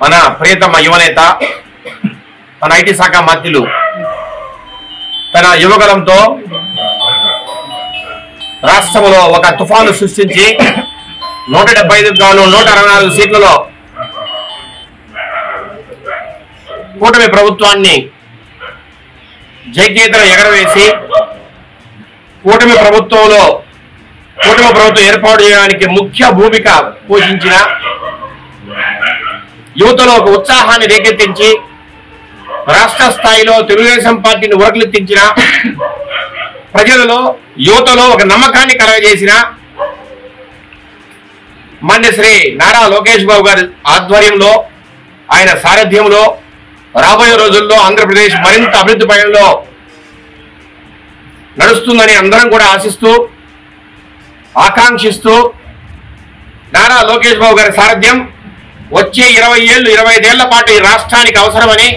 మన ప్రియతమ యువనేత మన ఐటీ శాఖ మంత్రులు తన యువగలంతో రాష్ట్రంలో ఒక తుఫాను సృష్టించి 175 గాను 164 సీట్లలో కూటమి ప్రభుత్వాన్ని జైకేతన ఎగరవేసి కూటమి ప్రభుత్వం ఏర్పాటు చేయడానికి ముఖ్య భూమిక పోషించిన యువతలో ఒక ఉత్సాహాన్ని రేకెత్తించి రాష్ట్ర స్థాయిలో తెలుగుదేశం పార్టీని ఉరకలెత్తించిన ప్రజలలో యువతలో ఒక నమ్మకాన్ని కలగజేసిన శ్రీ నారా లోకేష్ బాబు గారి ఆధ్వర్యంలో ఆయన సారథ్యంలో రాబోయే రోజుల్లో ఆంధ్రప్రదేశ్ మరింత అభివృద్ధి పయంలో నడుస్తుందని అందరం కూడా ఆశిస్తూ ఆకాంక్షిస్తూ నారా లోకేష్ బాబు గారి సారథ్యం వచ్చే 25 ఏళ్ల పాటు ఈ రాష్ట్రానికి అవసరమని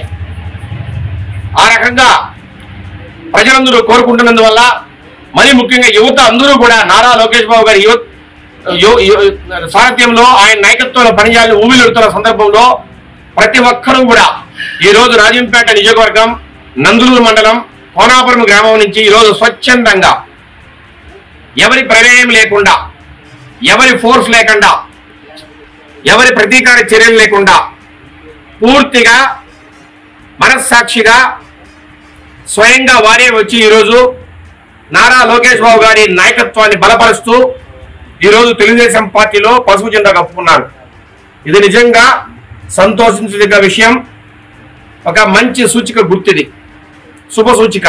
ఆ రకంగా ప్రజలందరూ కోరుకుంటున్నందువల్ల మరి ముఖ్యంగా యువత అందరూ కూడా నారా లోకేష్ బాబు గారి సారథ్యంలో ఆయన నాయకత్వంలో పనిచేయాలని ఊవిలుడుతున్న సందర్భంలో ప్రతి ఒక్కరూ కూడా ఈరోజు రాజంపేట నియోజకవర్గం నందులూరు మండలం కోనాపురం గ్రామం నుంచి ఈరోజు స్వచ్ఛందంగా ఎవరి ప్రమేయం లేకుండా ఎవరి ఫోర్స్ లేకుండా ఎవరి ప్రతీకార చర్యలు లేకుండా పూర్తిగా మనస్సాక్షిగా స్వయంగా వారే వచ్చి ఈరోజు నారా లోకేష్ బాబు గారి నాయకత్వాన్ని బలపరుస్తూ ఈరోజు తెలుగుదేశం పార్టీలో పసుపు జెండా కప్పుకున్నారు. ఇది నిజంగా సంతోషించదగ్గ విషయం. ఒక మంచి సూచిక గుర్తిది, శుభ సూచిక.